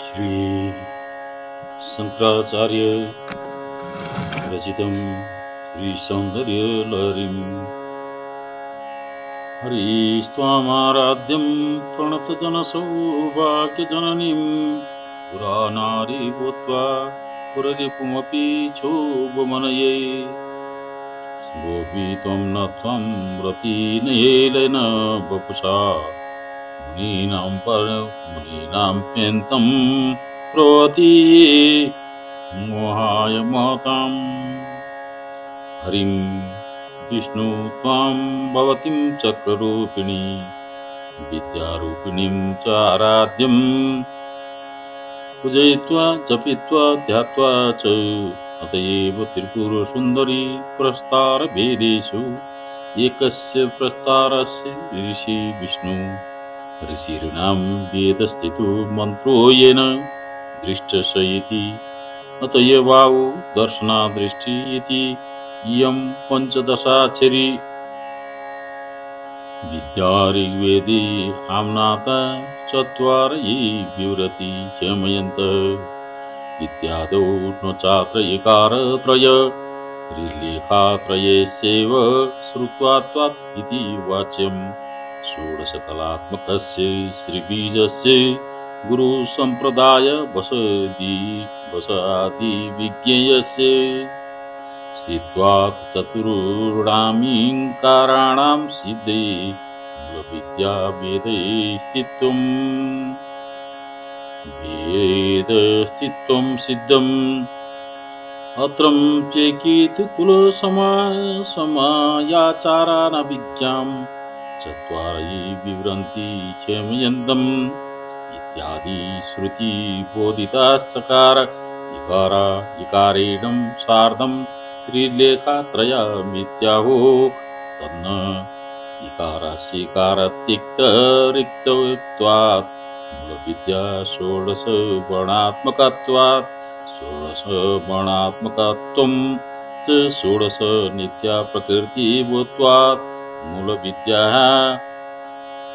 श्री शंकराचार्य रचितं श्री सौंदर्य लहरीं हरिस्त्वामाराध्यं प्रणतजनसौभाग्यजननीं पुराणारी भूत्वा पुररिपुमपि क्षोभमनये स्मोभित्वं न त्वं रतिनयेन वपुषा मुनीनां प्यन्तं प्रवतीये मोहाय महतां हरिं विष्णु त्वां भवतीं चक्ररूपिणी विद्यारूपिणीं च आराध्यं पूजयित्वा जपित्वा ध्यात्वा च अत एव त्रिपुरसुन्दरी प्रस्तारभेदेषु एकस्य प्रस्तारस्य ऋषि विष्णु ऋषीणां वेदस्थितो मन्त्रो येन दृष्टस इति अत एवावो दर्शनादृष्टि इति इयं पञ्चदशाक्षरी विद्या ऋग्वेदे आम्नाता चत्वारयी विवरति क्षमयन्तः इत्यादौ न चात्र एकारत्रय ऋलेखात्रयस्यैव श्रुत्वा त्वात् इति वाच्यम् षोडशकलात्मकस्य श्रीबीजस्य गुरुसम्प्रदाय वसादिविज्ञेयस्य स्थित्वात् चतुर्णामीङ्काराणां सिद्धे मूलविद्या वेदस्थित्वं सिद्धम् अत्रं चेकित् कुलसमायाचारानभिज्ञां चत्वारि विवरन्ति क्षेमयन्तम् इत्यादि श्रुति बोधिताश्चकार इकारेण सार्धं त्रिलेखात्रयमित्याहो तन्न इकारस्यैकारतिक्तरिक्तत्वात् मूलविद्या षोडशवर्णात्मकत्वात् षोडशवर्णात्मकत्वं च षोडश नित्या प्रकृतिभूत्वात् मूलविद्याः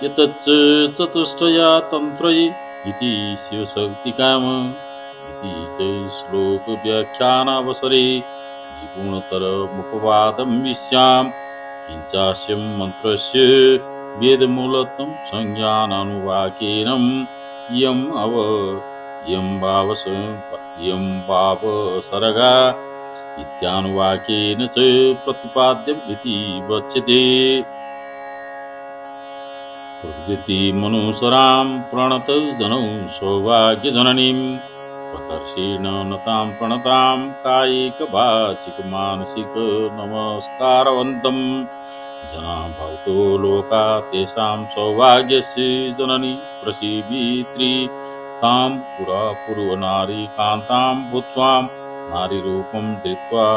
यतच्च चतुष्टया तन्त्रय इति शिवशक्तिकाम इति च श्लोकव्याख्यानावसरे निपुणतरमुपवादं विश्यां किञ्चास्य मन्त्रस्य वेदमूलत्वं संज्ञानानुवाकेन इयं भावसरगा इत्यानुवाकेन च प्रतिपाद्यम् इति वच्यते। प्रकृतिमनुसरां प्रणतजनौ सौभाग्यजननीं प्रकर्षेण नतां प्रणतां कायिकवाचिकमानसिक नमस्कारवन्तं जना भवतो लोका तेषां सौभाग्यस्य जननी प्रसीवित्री तां पुरा पूर्वनारी कान्तां भूत्वां नारीरूपं धृत्वा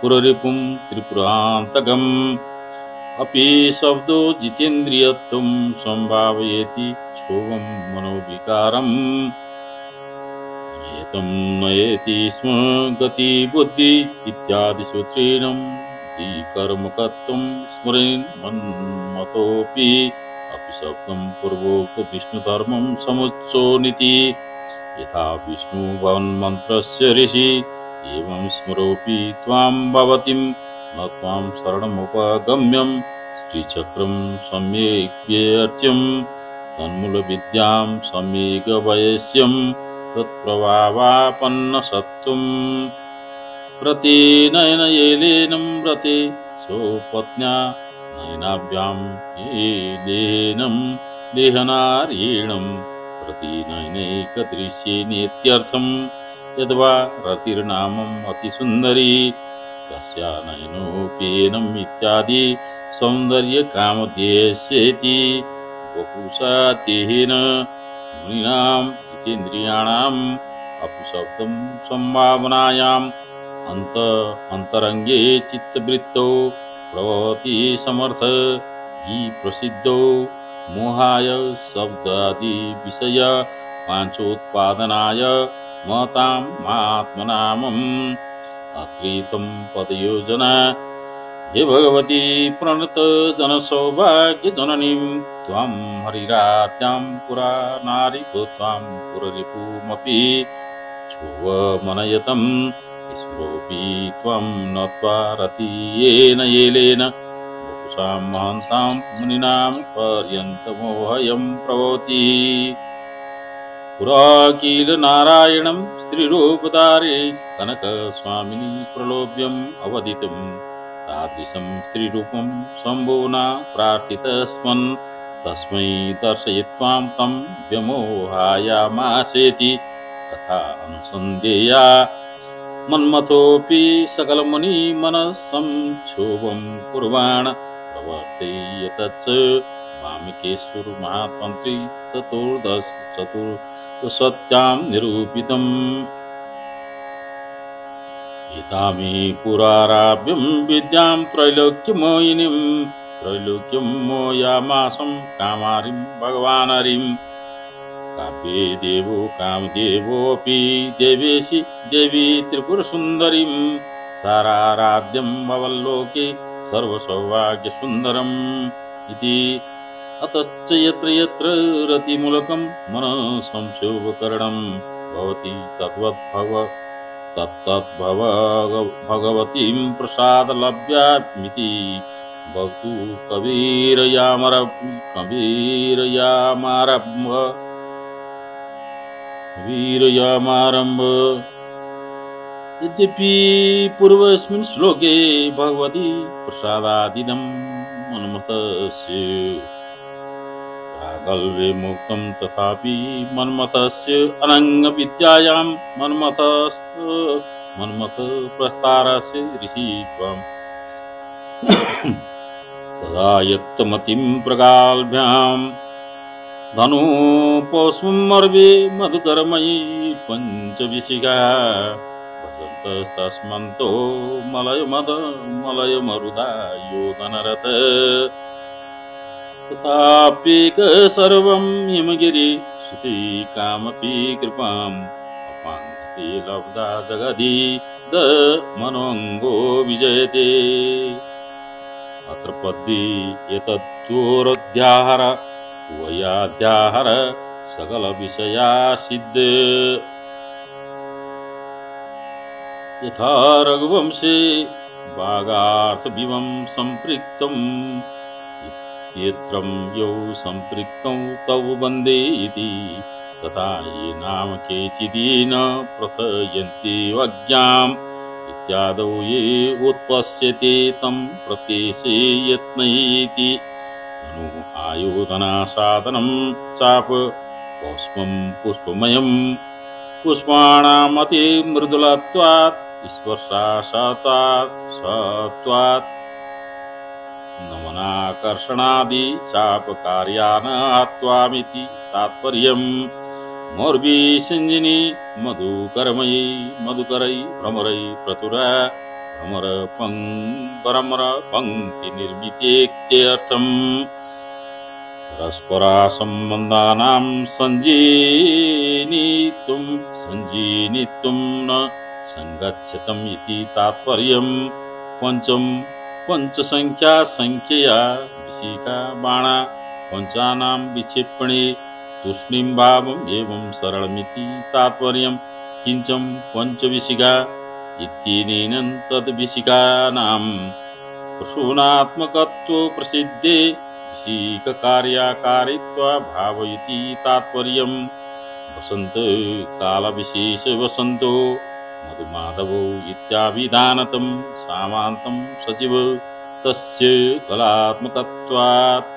पुररिपुं त्रिपुरान्तकम् अपि शब्दो जितेन्द्रियत्वं संभावयति क्षोभं मनोविकारम् एतं नयति स्म गति बुद्धि इत्यादि सूत्रेण कर्मकत्वं स्मरेन् मन्मतोऽपि अपि शब्दं पूर्वोक्त विष्णुधर्मं समुच्चोनिति यथा विष्णुवन्मन्त्रस्य ऋषि एवं स्मरोऽपि त्वां भवतीं न त्वां शरणमुपगम्यं श्रीचक्रं सम्यक् व्यर्च्यं तन्मूलविद्यां सम्यक् वयस्यं तत्प्रभावापन्नसत्त्वं प्रतिनयनयेलेनं व्रते स्वपत्न्या नयनाभ्यां येलेनं देहनारीणं प्रतिनयनैकदृश्येनेत्यर्थं यद्वा रतिर्नामम् अतिसुन्दरी तस्या नयनोपेनम् इत्यादि सौन्दर्यकामध्यस्येति वपुषातेन मुनीनां जितेन्द्रियाणाम् अपशब्दं संभावनायाम् अंतरंगे चित्तवृत्तौ प्रभवति समर्थ हि प्रसिद्धौ मोहाय शब्दादि विषय वाञ्छोत्पादनाय महताम् आत्मनामम् अत्रितं पदयोजना हे भगवती प्रणत जनसौभाग्य जननीं त्वां हरिरात्यां पुरा नारीभूत्वां पुररिपुमपि क्षोभमनयतं स्मरोऽपि त्वं नत्वा रतियेन येलेन वपुषां महन्तां मुनीनां पर्यन्तमोहयं प्रभवति पुरा किल नारायणं स्त्रीरूपधारे कनकस्वामिनी प्रलोभ्यम् अवदितम् तादृशं स्त्रीरूपं शम्भुना प्रार्थितस्मन् तस्मै दर्शयित्वां तं व्यमोहायामासेति कथा अनुसन्धेया मन्मथोऽपि सकलमुनिमनस्संक्षोभं कुर्वाण प्रवर्तयतच्च वामिकेश्वरमहातन्त्री चतुर्दशत्यां निरूपितम् एतामे पुराराभ्यं विद्यां त्रैलोक्यमोहिनीं त्रैलोक्यं मोयामासं कामारिं भगवान् हरिं काव्ये देवो कामदेवोऽपि देवेशि देवी त्रिपुरसुन्दरीं साराराध्यं भवल्लोके सर्वसौभाग्यसुन्दरम् इति अतश्च यत्र यत्र रतिमूलकं मनसंक्षोभकरणं भवति भगवतीं प्रसादलभ्यामिति भवतु कबीरयामारम्भ यद्यपि पूर्वस्मिन् श्लोके भगवती प्रसादादिदं मन्मथस्य प्रागल्भे मुक्तं तथापि मन्मथस्य अनङ्गविद्यायां मन्मथ प्रस्तारस्य ऋषित्वं तदा यत्तमतिं प्रगाल्भ्यां धनुपौष्पमर्वे मधुकरमयी पञ्चविशिखा वसन्तस्तस्मन्तो मलयमरुदा योगनरथ तथाप्येक सर्वं हिमगिरि श्रुति कामपि कृपाम् अपाङ्गति लब्धा जगदि द मनोऽङ्गो विजयते अत्र पद्ये एतद्योरध्याहर वयाध्याहर सकलविषया सिद्ध यथा रघुवंशे भागार्थविवं सम्पृक्तम् इत्यत्रं यौ सम्पृक्तौ तौ वन्दे इति तथा ये नाम केचिदीन प्रथयन्ति वज्ञाम् इत्यादौ ये उत्पश्यते तं प्रत्येषे यत्नयेति तनु आयोधनासाधनं चाप पौष्पं पुष्पमयं पुष्पाणामति मृदुलत्वात् स्पर्शाशतात् नमनाकर्षणादि चापकार्यानात्वामिति तात्पर्यम् मोर्बी सिंजिनी मधुकरमयी मधुकरै भ्रमरै प्रचुरा भ्रमर पंक्ति निर्मितेत्यर्थम् परस्परा संबंधानां संजीनितुं न संगच्छतम् इति तात्पर्यम् पंचसंख्या संख्यया विशिखा बाणा पंचानां विक्षिपणे तूष्णीं भावम् एवं सरलमिति तात्पर्यम् किंचं पंचविशिखा इत्यनेन तद्विशिखानां प्रसूनात्मकत्व प्रसिद्धे विशिखकार्याकारित्वा भावयति तात्पर्यम् वसंत कालविशेष वसंतो मधुमाधवो इत्याभिधानतं सामान्तं सचिव तस्य कलात्मकत्वात्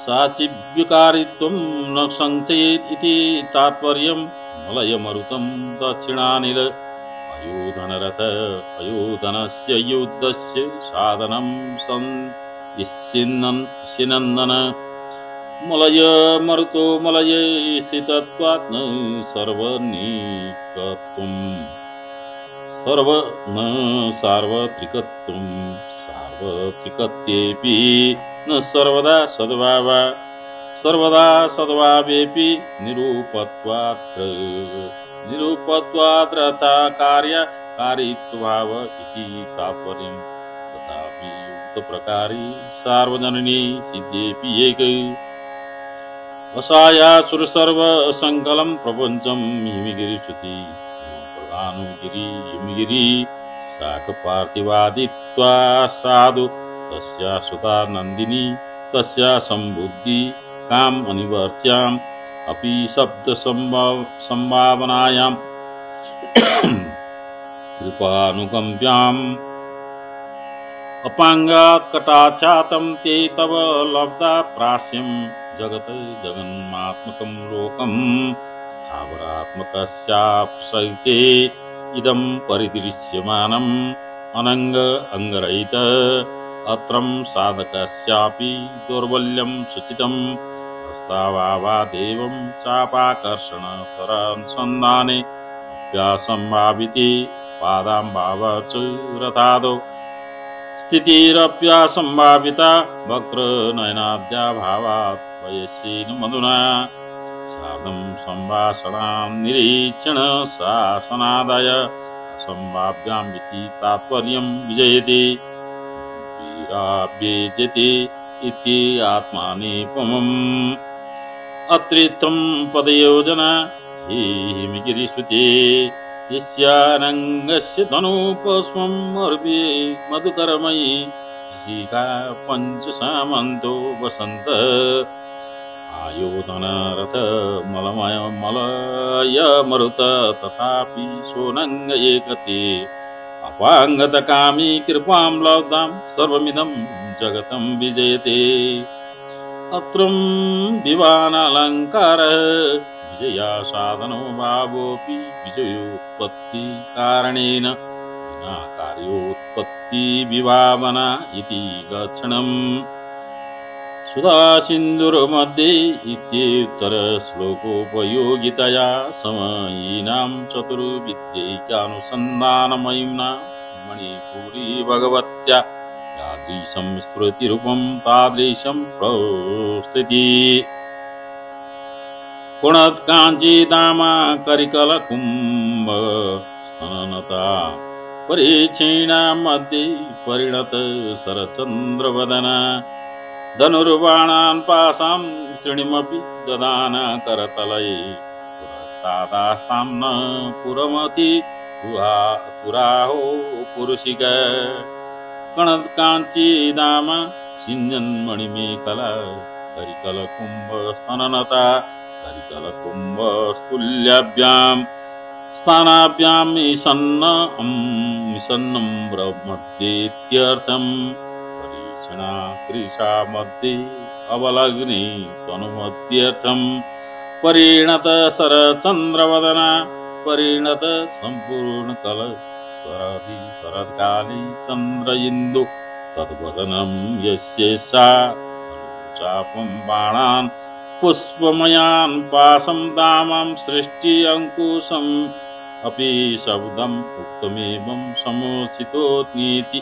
साचिव्यकारित्वं न संशयेत् इति तात्पर्यम् मलयमरुतं दक्षिणानिल अयोधनस्य युद्धस्य साधनं शिनन्दन मलयमरुतो मलये स्थितत्वात् न सार्वत्रिकत्वं सार्वत्रिकत्वेऽपि न सर्वदा सद्भावेऽपि निरूपत्वात् तथा कार्यकारित्वभाव इति तात्पर्यम् तथापि युक्तप्रकारे सार्वजनिनी सिद्धेऽपि एक वसाया सुरसर्वसङ्कलं प्रपञ्चं हिमगिरिश्रुति प्रधानगिरि हिमगिरि शाखपार्थिवादित्वा साधु तस्या सुता नन्दिनी तस्या सम्बुद्धि काम अनिवर्त्याम् अपि शब्द संभावनायां कृपानुकम्प्याम् अपाङ्गात् कटाचातं ते तव लब्धा प्रास्यं जगत् जगन्मात्मकं लोकं स्थावरात्मकस्याप्सहिते इदं परिदृश्यमानम् अनङ्ग अङ्गरहित अत्रं साधकस्यापि दौर्बल्यं सूचितं हस्तावादेवं चापाकर्षण सरानुसन्धाने अभ्यासंभाविते पादाम्भाव च रथादौ स्थितिरप्यासंभाविता वक्त्रनयनाद्याभावात् वयस्येन मधुना सार्धं सम्भाषणां निरीक्षण शासनादाय असम्भाव्यां इति तात्पर्यं विजयते वीराभ्येजते इति आत्मानेपमम् अत्रितं पदयोजना हिमगिरिश्रुते यस्यानङ्गस्य धनुपुष्पं मर्वे मधुकरमयी शिखा पञ्चसामन्तो वसन्त आयोधनरथ मलय मरुत तथापि सोनङ्ग एकते अपाङ्गतकामी कृपां लब्धां सर्वमिदं जगतं विजयते अत्रं विवानालङ्कारः विजया साधनो भावोऽपि विजयोत्पत्ति कारणेन विना कार्योत्पत्ति विभावना इति लक्षणम् सुधासिन्धुर्मध्ये इत्युत्तर श्लोकोपयोगितया समयीनां चतुर्विद्यैकानुसन्धानमयिम्ना मणिपुरी भगवत्या यादृशं स्फुरतिरूपं तादृशं प्रस्तुति पुणत्काञ्चीदामा करिकलकुम्भ स्तननता परीक्षीणा मध्ये परिणत शरचन्द्रवदना धनुर्बाणान् पाशां श्रेणीमपि ददान करतलये पुरस्तादास्तां न पुरमति पुराहो पुरुषिक कणत्काञ्चीदाम सिञ्जन्मणिमेखला करिकलकुम्भस्तननता करिकलकुम्भस्तुल्याभ्यां स्थानाभ्यां ईशन्नं ब्रह्मध्येत्यर्थम् परीक्षणा क्रीशा मध्ये अवलग्नि तनुमध्यर्थं परिणत शरचन्द्रवदना परिणत सम्पूर्णकल शरत्काले चन्द्र इन्दु तद्वदनं यस्य सा चापं बाणान् पुष्पमयान् पाशं दामां सृष्टि अङ्कुशम् अपि शब्दम् उक्तमेवं समुचितोऽनीति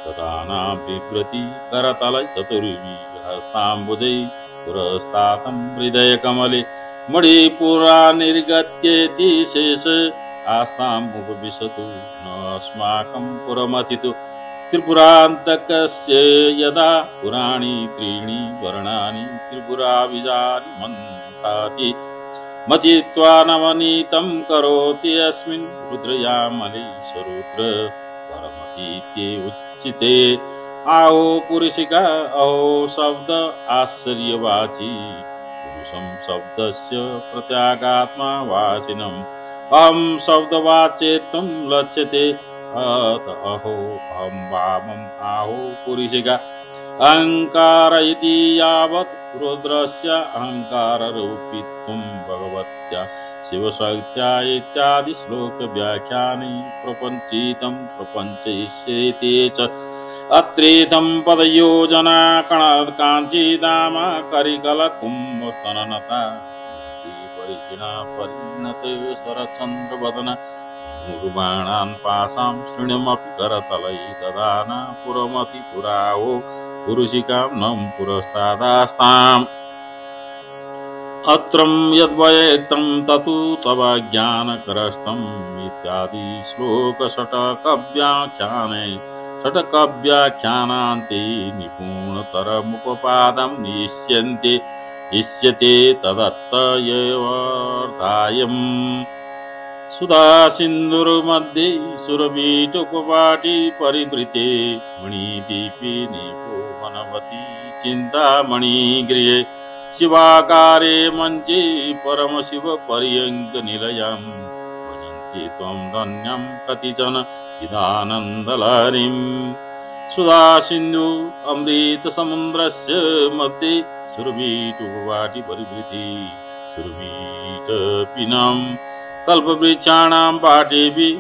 तदाना बिभ्रति करतल चतुर्विहस्ताम्बुजै पुरस्तातं हृदयकमले मणिपुरा निर्गत्येति शेष आस्तामुपविशतु न अस्माकं पुरमथितु त्रिपुरान्तकस्य यदा पुराणि त्रीणि वर्णानि त्रिपुराविजानि मन्थाति मथित्वा नवनीतं करोति अस्मिन् रुद्रयामले सरुद्र परमतीत्ये उच्चिते आओ पुरुषिका अहो शब्द आश्चर्यवाची पुरुषं शब्दस्य प्रत्यागात्मा वाचिनम् अहं शब्दवाच्यत्वं लक्ष्यते अथ अहो अहं वामम् आहो पुरुषिका अहङ्कार इति यावत् रुद्रस्य अहङ्काररूपित्वं भगवत्या शिवशक्त्या इत्यादि श्लोकव्याख्याने प्रपञ्चितं प्रपञ्चयिष्यते च अत्रेदं पदयोजना कणत्काञ्चीदाम करिकलकुम्भस्तननता परिचिना परिणत शरचन्द्रवदना धनुर्बाणान् पाशां श्रेणीमपि करतलये ददान पुरमति पुराहो पुरुषिकां नं पुरस्तादास्ताम् अत्रं यद्वयेक्तं ततु तव ज्ञानकरस्तम् इत्यादि श्लोकषट्कव्याख्याने षट्कव्याख्यानान्ते निपुणतरमुपपादं इष्यते तदर्थयेवार्थायम् सुधा सिन्धुर्मध्ये सुरवीटोपपाटी परिवृते मणिदीपे निपुवनवती चिन्तामणिगृहे शिवाकारे मञ्चे परमशिवपर्यङ्कनिलयं भजन्ति त्वं धन्यं कतिचन चिदानन्दलहरीं सुधा सिन्धु अमृतसमुद्रस्य मध्ये सुरवीटोपपाटी परिवृते सुरवीटपिनम् कल्पवृक्षाणां पाटेऽपि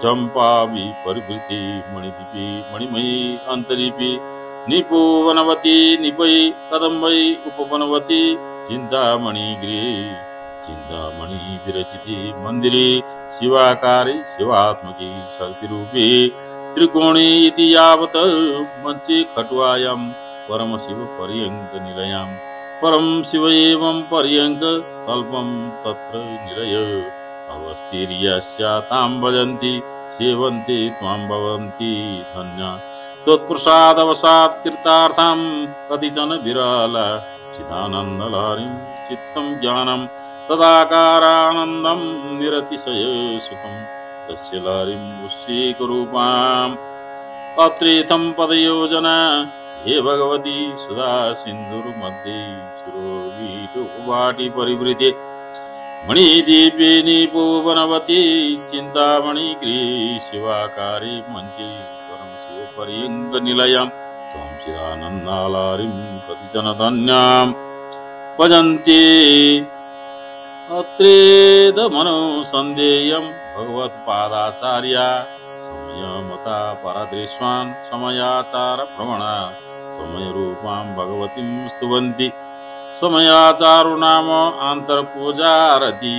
जम्पाभि परिवृते मणिदीपे मणिमयी अन्तरीपे निपुवनवती निपयि कदम्बै उपवनवती चिन्तामणिगृहे चिन्तामणि विरचिते मन्दिरे शिवाकारे शिवात्मके शक्तिरूपे त्रिकोणे इति यावत् मञ्चे खट्वायां परमशिवपर्यङ्कनिलयां परं शिव एवं पर्यङ्क तल्पं तत्र निलय अवस्थिर्यस्यातां भजन्ति सेवन्ते त्वां भवन्ति धन्या त्वत्प्रसादवशात् कृतार्थं कतिचन विरला चिदानन्दलहरीं चित्तं ज्ञानं तदाकारानन्दं निरतिशय सुखं तस्य लहरीं उस्सीकरूपाम् अत्रेथं पदयोजना हे भगवती सुधा सिन्धुर्मध्ये सुरवीटोपपाटी परिवृते मणिदीपे निपुवनवती चिन्तामणिगृहे शिवाकारे मञ्चे परमशिवपर्यङ्कनिलयं त्वं चिदानन्दलहरीं कतिचन धन्यां भजन्ति अत्रेदमनुसन्धेयं भगवत्पादाचार्या समयमता परदृश्वान् समयाचार प्रवणा समयरूपां भगवतीं स्तुवन्ति समयाचारो नाम आन्तरपूजारति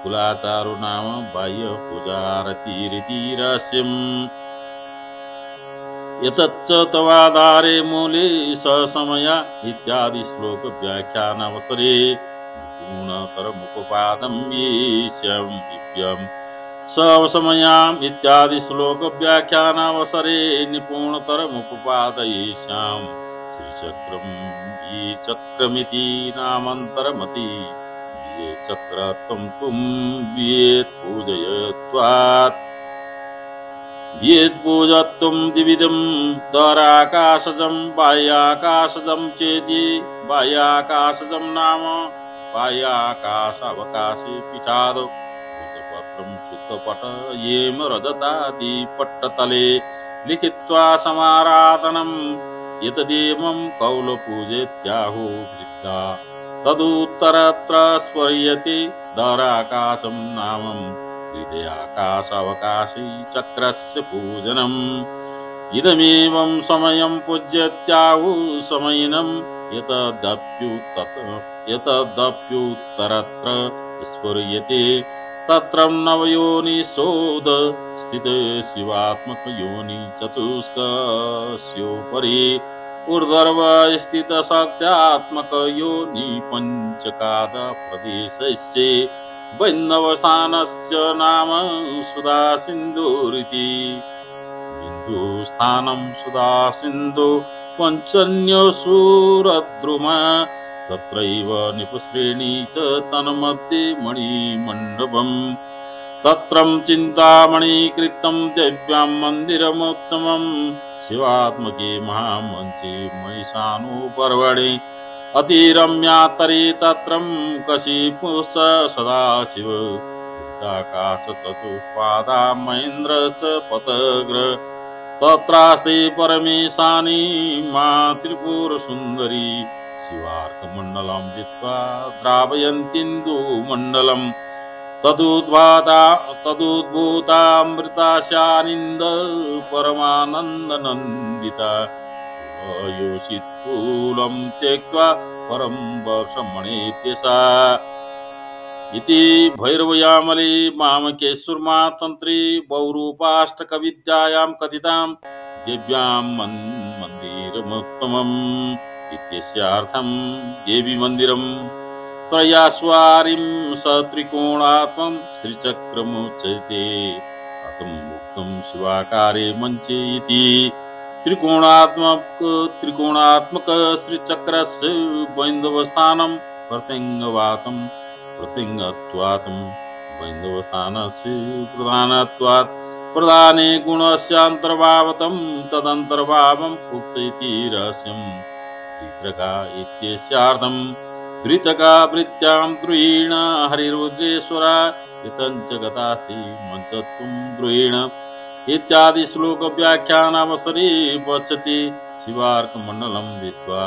कुलाचारो नाम बाह्यपूजारतिरिति रहस्यम् यतच्च तवाधारे मूले स समया इत्यादि श्लोक व्याख्यानावसरे निपुणतरमुपपादं येष्यम् इत्यम् समयाम् इत्यादि श्लोक व्याख्यानावसरे निपुणतरमुपपादयेष्याम् श्रीचक्रं ये चक्रमिति नामान्तरमति ये चक्रत्वं तुं व्येत् पूजयत्वात् व्येत् पूजत्वं द्विविधं दराकाशजं बाह्याकाशजं चेति बाह्याकाशजं नाम बाह्याकाशावकाशे पीठादौ पत्रं शुद्धपट येम रजतादि पट्टतले लिखित्वा समाराधनम् एतदेवं कौलपूजेत्याहो वृद्धा तदुत्तरत्र स्मर्यते दराकाशं नामं हृदयाकाशावकाशे चक्रस्य पूजनम् इदमेवं समयं पूज्यत्याहो समयिनं यतदप्युत्तरत्र स्मर्यते तत्र नवयोनिशोद स्थित शिवात्मक योनि चतुष्कस्योपरि ऊर्ध्व स्थित शक्त्यात्मक योनि पंचकाद प्रदेशस्य वैष्णवस्थानस्य नाम सुधा सिन्धुरिति बिन्दुस्थानं सुधा सिन्धु पञ्चन्यसूरद्रुमा तत्रैव निपश्रेणी च तन्मध्ये मणिमण्डपम् तत्रं चिन्तामणिकृतं दिव्यां मन्दिरमुत्तमं शिवात्मके महामञ्चे महिषानुपर्वणे अतिरम्यातरे तत्रं कशिपुश्च सदाशिव वृत्ताकाश चतुष्पादा महेन्द्रश्च पतग्र तत्रास्ते परमेशानी मा त्रिपुरसुन्दरी शिवार्कमण्डलं जित्वा द्रावयन्तीन्दुमण्डलं तदुद्भूतामृताशानिन्द परमानन्दनन्दिता योषित्कूलं त्यक्त्वा परं वर्षमणेत्यसा इति भैरवयामले मामकेश्वरमा तन्त्रे बहुरूपाष्टकविद्यायां कथितां दिव्यां मन्दिरमुत्तमम् इत्यस्यार्थं देवी मन्दिरं त्रयास्वारिं सत्रिकोणात्मं श्रीचक्रमुच्यते अतं मुक्तं शिवाकारे मञ्चे इति त्रिकोणात्मक श्रीचक्रस्य बैन्दवस्थानं प्रत्यङ्गवातं प्रत्यङ्गत्वात् बैन्दवस्थानस्य प्रधानत्वात् प्रधाने गुणस्यान्तर्भावतं तदन्तर्भावम् उक्त इति रहस्यं द्वित्रका इत्यस्यार्थं द्वितका वृत्त्यां द्रुयेण हरिरुद्रेश्वरा इतञ्च गतास्ति मञ्चत्वं द्रुयेण इत्यादि श्लोक व्याख्यानावसरे पश्यति शिवार्कमण्डलं विद्वा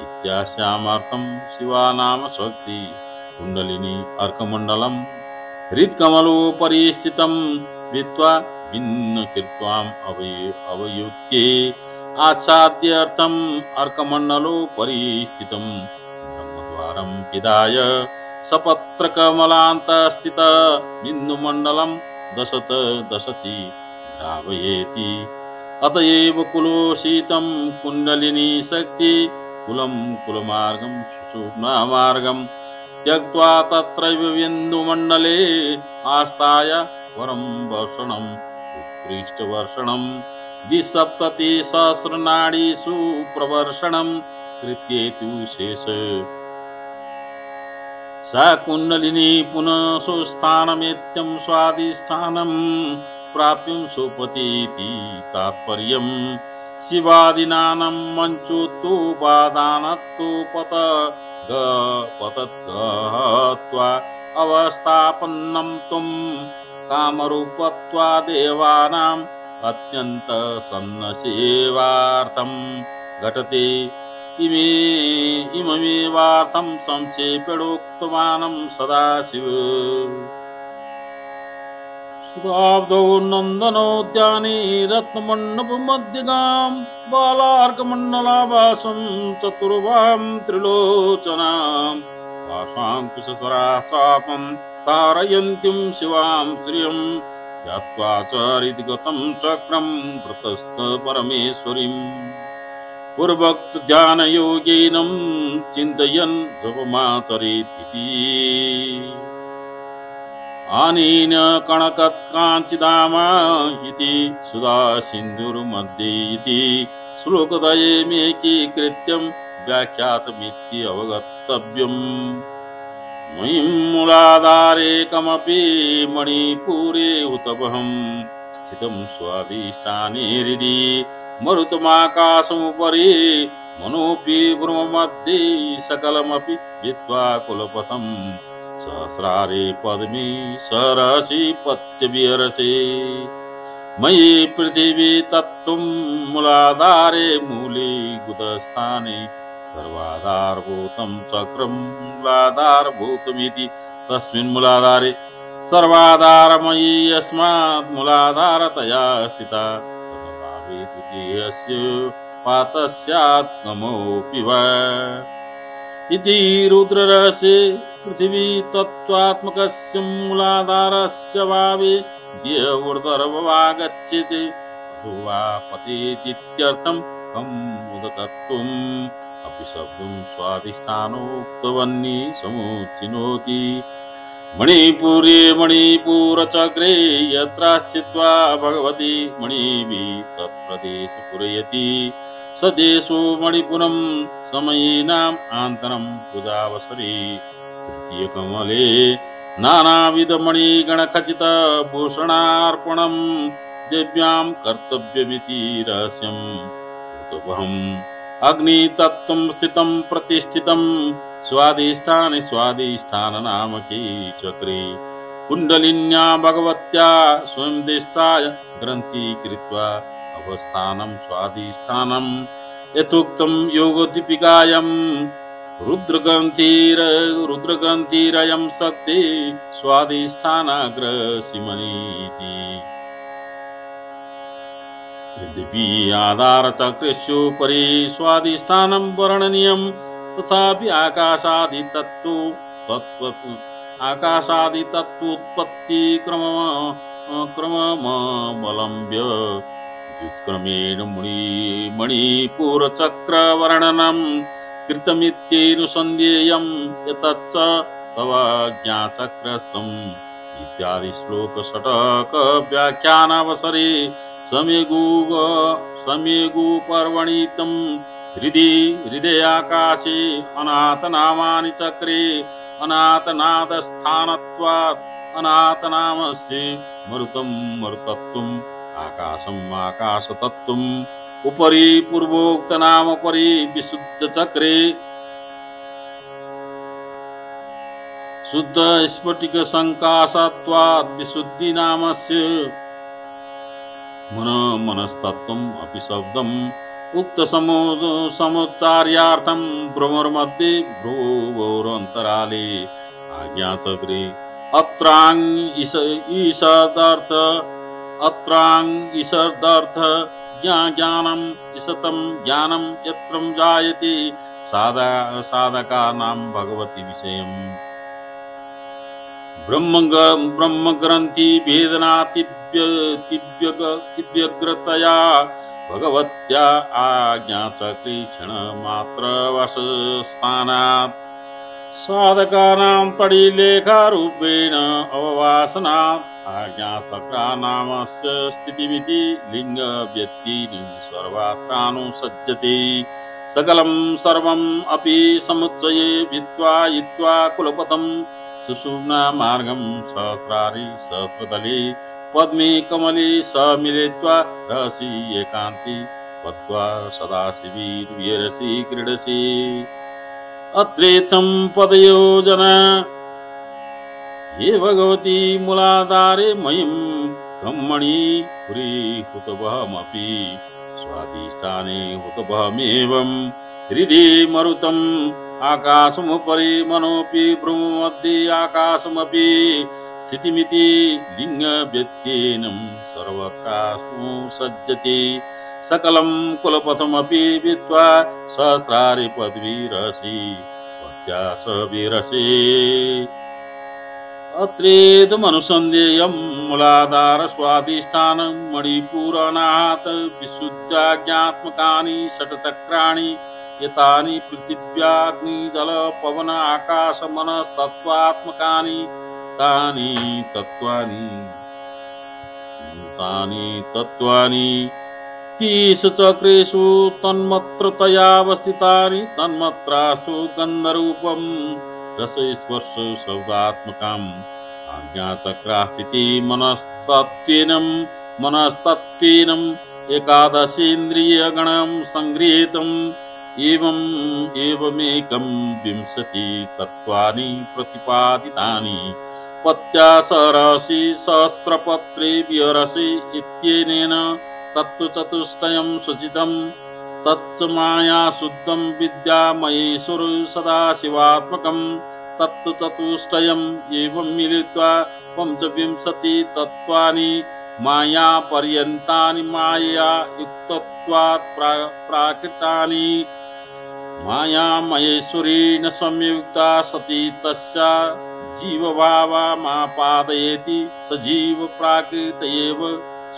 इत्यास्यामर्थं शिवा नाम शक्ति कुण्डलिनी अर्कमण्डलं हृत्कमलोपरि स्थितं विद्वा भिन्नकीर्त्वाम् अवयुत्ये आच्छाद्यर्थम् अर्कमण्डलोपरि स्थितं ब्रह्मद्वारं पिधाय सपत्रकमलान्तस्थित बिन्दुमण्डलं दशति धावयेति अतएव कुलोषितं कुण्डलिनी शक्ति कुलं कुलमार्गं सुषुम्नामार्गं त्यक्त्वा तत्रैव बिन्दुमण्डले आस्थाय वरं वर्षणम् उत्कृष्टवर्षणं द्विसप्ततिसहस्रनाडीषु प्रवर्षणं कृत्येतु शेष सा कुण्डलिनी पुनः सुस्थानमेत्यं स्वादिष्ठानं प्राप्युं सोपतीति तात्पर्यं शिवादिनानं मञ्चुतुपादानत्तुपतत्वा अवस्थापन्नं त्वं कामरूपत्वा देवानाम् अत्यन्तसन्नसेवार्थं घटते इममेवार्थं संक्षेपेणोक्तवानं सदाशिव सुधाब्दौ नन्दनोद्याने रत्नमण्डपमध्यगां बालार्कमण्डलाभासं चतुर्भां त्रिलोचनां पाशाङ्कुशसराशापं तारयन्तीं शिवां श्रियं ध्यात्वा चरितगतं चक्रं व्रतस्थ परमेश्वरीम् पूर्वोक्त ध्यानयोगेनं चिन्तयन् जपमाचरेत् इति आनेन कणकत्काञ्चिदामा इति सुधा सिन्धुर्मध्ये इति श्लोकद्वयमेकीकृत्यं व्याख्यातमिति अवगन्तव्यम् मयि मूलाधारेकमपि मणिपुरे उतपहं स्थितं स्वादिष्ठाने हृदि मरुतमाकाशमुपरि मनोऽपि ब्रह्ममध्ये सकलमपि विद्वा कुलपथं सहस्रारे पद्मे सरसि पत्यविहरसे मयि पृथिवी तत्त्वं मूलाधारे मूले गुदस्थाने सर्वाधारभूतं चक्रं मूलाधारभूतमिति तस्मिन् मूलाधारे सर्वाधारमयी यस्मात् मूलाधारतया स्थिता द्वितीयस्य पातस्यात्मोऽपि वा इति रुद्ररहस्ये पृथिवी तत्त्वात्मकस्य मूलाधारस्य भावे देवोर्ध्वभागच्छति अथवा पतेतीत्यर्थं कम् उदकत्वम् अपि शब्दं स्वादिष्ठानोक्तवन्नी समुच्चिनोति मणिपुरे मणिपुरचक्रे यत्र स्थित्वा भगवती मणिभिः तत्प्रदेशे पूरयति स देशो मणिपुरं समयीनाम् आन्तरं पूजावसरे तृतीयकमले नानाविधमणिगणखचितभूषणार्पणं देव्यां कर्तव्यमिति रहस्यम् उतपहम् अग्नितत्त्वं स्थितं प्रतिष्ठितं स्वादिष्ठाननामके चक्रे कुण्डलिन्या भगवत्या स्वयंदिष्टाय ग्रन्थीकृत्वा अवस्थानं स्वादिष्ठानं यथोक्तं योगदीपिकायां रुद्रग्रन्थिरयं शक्ति स्वादिष्ठानाग्रसीमनीति यद्यपि आधारचक्रस्योपरि स्वादिष्ठानं वर्णनीयं तथापि आकाशादितत्त्वोत्पत्तिक्रममवलम्ब्य व्युत्क्रमेण मणिपुरचक्रवर्णनं कृतमित्यनुसन्धेयं यतच्च तव ज्ञाचक्रस्थम् इत्यादि श्लोक षटक व्याख्यानावसरे सम्यगु पर्वणि तं हृदयाकाशे अनाथनामानि चक्रे अनाथनादस्थानत्वात् अनाथनामस्य मरुतं मरुतत्वम् आकाशम् आकाशतत्त्वम् उपरि पूर्वोक्तनामोपरि विशुद्धचक्रे शुद्ध स्फटिक संकाशत्वात् विशुद्धिनामस्य मनस्तत्त्वम् अपि शब्दम् उक्त समुच्चार्यार्थं भ्रमरमध्ये भ्रुवोरन्तराले आज्ञाचक्रे ईषदर्थ ज्ञानम् ईशतं ज्ञानं यत्रं जायते साधकानां भगवती विषयम् ब्रह्मग्रन्थि वेदनातिव्यग्रतया भगवत्या आज्ञाचक्रे क्षणमात्रवशस्थानात् साधकानां तडिलेखारूपेण अववासनात् आज्ञाचक्रानामस्य स्थितिमिति लिङ्गव्यक्तिं सर्वात्रानुसज्जते सकलं सर्वम् अपि समुच्चये विद्वा कुलपथं सुषुम्ना मार्गं सहस्रारि सहस्रतले पद्मे कमले स मिलित्वा रहसि एकान्ते पत्वा सदाशिवीर्विरसि क्रीडसि अत्रेथं पदयोजना ये भगवती मूलाधारे मयीं ब्रह्मणि पुरी हुतवहमपि स्वाधिष्ठाने हुतवहमेवं हृदि मरुतम् आकाशमुपरि मनोऽपि ब्रह्ममध्ये आकाशमपि स्थितिमिति लिङ्गव्यत्येनं सर्वत्रानुसज्जते सकलं कुलपथमपि विद्वा सहस्रारि पद्भिरसि पत्या सविरसे अत्रेदमनुसन्धेयं मूलाधार स्वाधिष्ठानं मणिपुरनाथ विशुद्धाज्ञात्मकानि षट्चक्राणि यतानि पृथिव्याग्नि जल पवन आकाश मनस्तत्त्वात्मकानि तानि तत्त्वानि 30 चक्रेषु तन्मत्रतयावस्थितानि तन्मत्रास्तु गन्धरूपं रसस्पर्श शब्दात्मकम् आज्ञाचक्रास्थिति मनस्तत्त्वेन एकादशेन्द्रियगणं संगृहीतम् एवमेकं 20 तत्त्वानि प्रतिपादितानि पत्या सरसि सहस्रपत्रे विहरसि इत्यनेन तत्त्वचतुष्टयं सूचितं तच्च माया शुद्धं विद्यामयेश्वर सदाशिवात्मकं तत्त्वचतुष्टयम् एवं मिलित्वा 25 तत्त्वानि माया पर्यन्तानि मायया युक्तत्वात् प्राकृतानि मायामयेश्वरेण संयुक्ता सती तस्या जीवभावमापादयति स जीव प्राकृत एव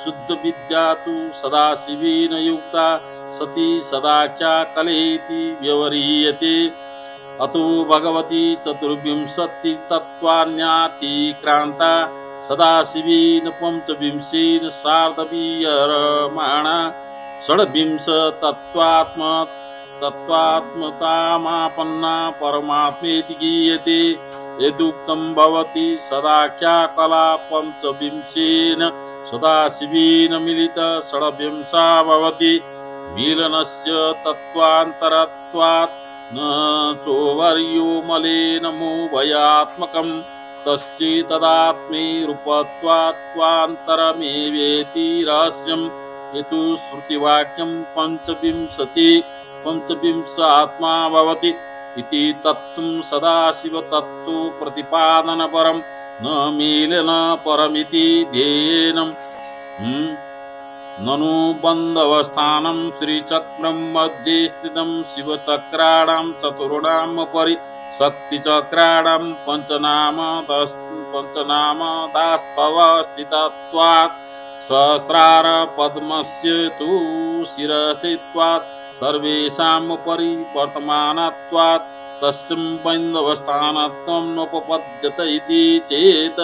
शुद्ध विद्या तु सदाशिवेन युक्ता सती सदाख्या कलेति व्यवह्रियते अतो भगवती 24 तत्त्वान्यातिक्रान्ता सदाशिवेन 25 सार्धविहरमाणा 26 तत्त्वात्मतामापन्ना परमात्मेति गीयते यदुक्तं भवति सदाख्या कला 25 सदाशिवेन मिलित 26 भवति मिलनस्य तत्त्वान्तरत्वात् न चोवर्यो मलेन मोभयात्मकम् तस्यैतदात्मे रूपत्वात्वान्तरमेवेति रहस्यं यतो श्रुतिवाक्यं 25 आत्मा भवति इति तत्त्वं सदाशिव तत्त्व प्रतिपादनपरं न मीलन परमिति ध्येयेनं ननु बन्धवस्थानं श्रीचक्रं मध्ये स्थितं शिवचक्राणां चतुर्णाम् उपरि शक्तिचक्राणां पञ्चनामदास्तव स्थितत्वात् सहस्रार पद्मस्य तु शिरस्थित्वात् सर्वेषाम् उपरि वर्तमानत्वात् तस्मिन् बन्धवस्थानत्वं नोपपद्यत इति चेत्